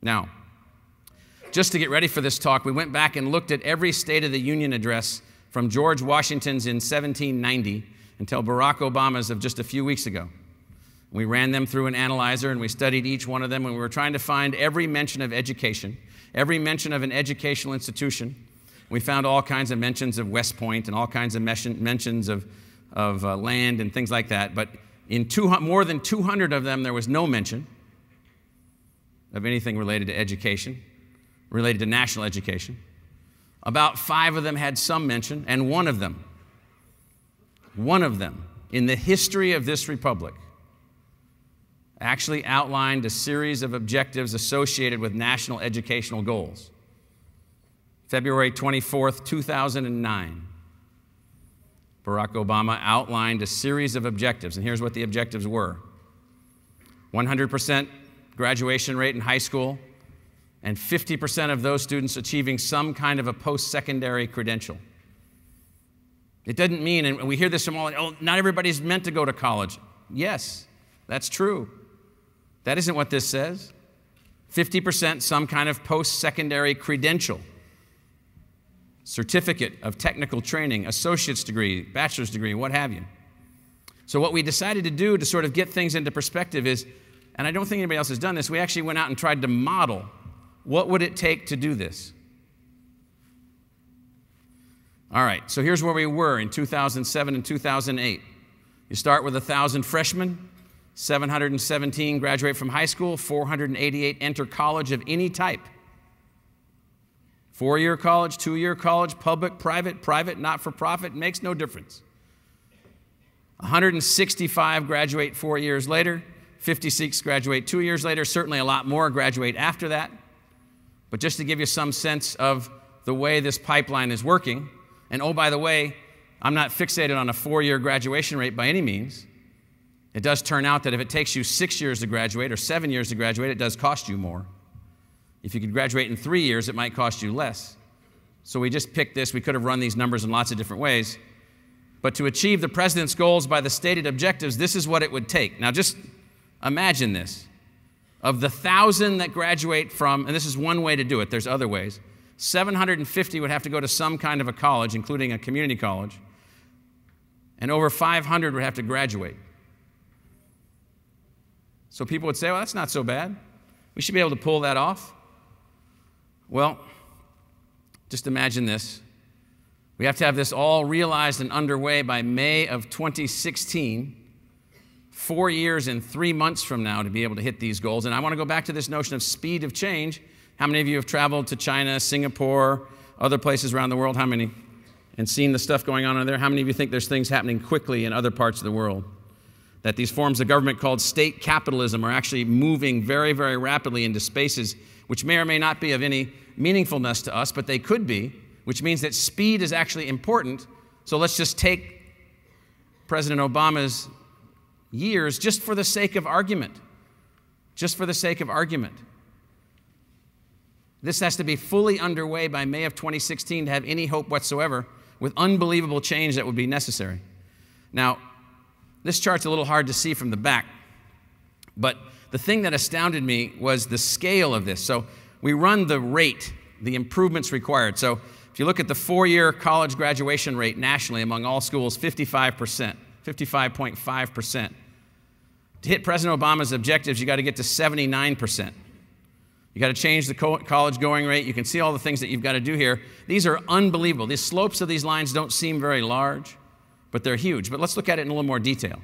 Now, just to get ready for this talk, we went back and looked at every State of the Union address from George Washington's in 1790 until Barack Obama's of just a few weeks ago. We ran them through an analyzer and we studied each one of them, and we were trying to find every mention of education, every mention of an educational institution. We found all kinds of mentions of West Point and all kinds of mentions of land and things like that. But in more than 200 of them, there was no mention of anything related to education, related to national education. About 5 of them had some mention, and one of them in the history of this republic actually outlined a series of objectives associated with national educational goals. February 24th, 2009, Barack Obama outlined a series of objectives, and here's what the objectives were. 100% graduation rate in high school, and 50% of those students achieving some kind of a post-secondary credential. It doesn't mean, and we hear this from all, oh, not everybody's meant to go to college. Yes, that's true. That isn't what this says. 50% some kind of post-secondary credential, certificate of technical training, associate's degree, bachelor's degree, what have you. So what we decided to do to sort of get things into perspective is, and I don't think anybody else has done this, we actually went out and tried to model what would it take to do this. All right, so here's where we were in 2007 and 2008. You start with 1,000 freshmen, 717 graduate from high school, 488 enter college of any type. 4-year college, 2-year college, public, private, not-for-profit, makes no difference. 165 graduate 4 years later, 56 graduate 2 years later, certainly a lot more graduate after that. But just to give you some sense of the way this pipeline is working, and oh, by the way, I'm not fixated on a 4-year graduation rate by any means. It does turn out that if it takes you 6 years to graduate or 7 years to graduate, it does cost you more. If you could graduate in 3 years, it might cost you less. So we just picked this. We could have run these numbers in lots of different ways. But to achieve the president's goals by the stated objectives, this is what it would take. Now just imagine this. Of the 1,000 that graduate from, and this is one way to do it, there's other ways, 750 would have to go to some kind of a college, including a community college, and over 500 would have to graduate. So people would say, well, that's not so bad. We should be able to pull that off. Well, just imagine this. We have to have this all realized and underway by May of 2016, 4 years and 3 months from now to be able to hit these goals. And I want to go back to this notion of speed of change. How many of you have traveled to China, Singapore, other places around the world? How many? And seen the stuff going on there? How many of you think there's things happening quickly in other parts of the world? That these forms of government called state capitalism are actually moving very, very rapidly into spaces which may or may not be of any meaningfulness to us, but they could be, which means that speed is actually important. So let's just take President Obama's years just for the sake of argument. Just for the sake of argument. This has to be fully underway by May of 2016 to have any hope whatsoever with unbelievable change that would be necessary. Now, this chart's a little hard to see from the back, but the thing that astounded me was the scale of this. So we run the rate, the improvements required. So if you look at the 4-year college graduation rate nationally among all schools, 55%, 55.5%. To hit President Obama's objectives, you got to get to 79%. You got to change the college going rate. You can see all the things that you've got to do here. These are unbelievable. The slopes of these lines don't seem very large, but they're huge. But let's look at it in a little more detail.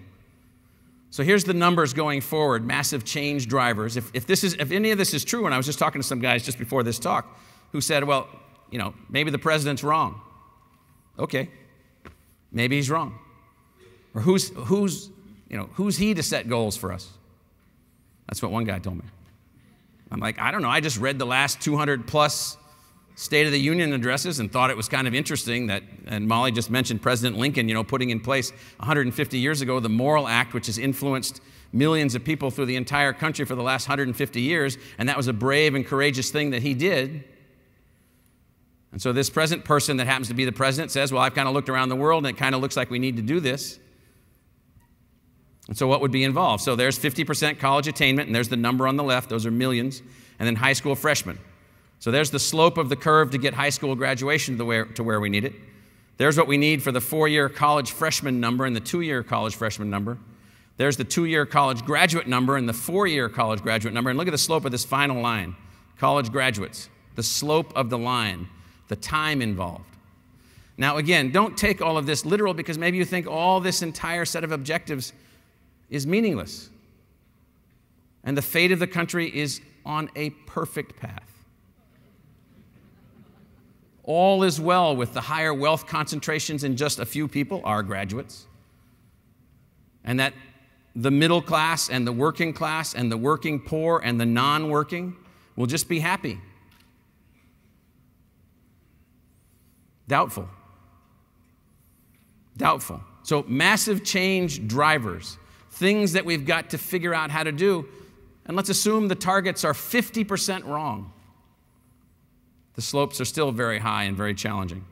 So here's the numbers going forward, massive change drivers. If any of this is true, and I was just talking to some guys just before this talk who said, well, you know, maybe the president's wrong. Okay, maybe he's wrong. Or who's he to set goals for us? That's what one guy told me. I'm like, I don't know. I just read the last 200 plus State of the Union addresses and thought it was kind of interesting that, and Molly just mentioned President Lincoln, you know, putting in place 150 years ago the Morrill Act, which has influenced millions of people through the entire country for the last 150 years, and that was a brave and courageous thing that he did. And so this present person that happens to be the president says, well, I've kind of looked around the world and it kind of looks like we need to do this. And so what would be involved? So there's 50% college attainment, and there's the number on the left. Those are millions. and then high school freshmen. So there's the slope of the curve to get high school graduation to where we need it. There's what we need for the 4-year college freshman number and the 2-year college freshman number. There's the 2-year college graduate number and the 4-year college graduate number. And look at the slope of this final line. College graduates, the slope of the line, the time involved. Now again, don't take all of this literal, because maybe you think all this entire set of objectives is meaningless. And the fate of the country is on a perfect path. All is well with the higher wealth concentrations in just a few people, our graduates. And that the middle class and the working class and the working poor and the non-working will just be happy. Doubtful. Doubtful. So massive change drivers, things that we've got to figure out how to do, and let's assume the targets are 50% wrong. The slopes are still very high and very challenging.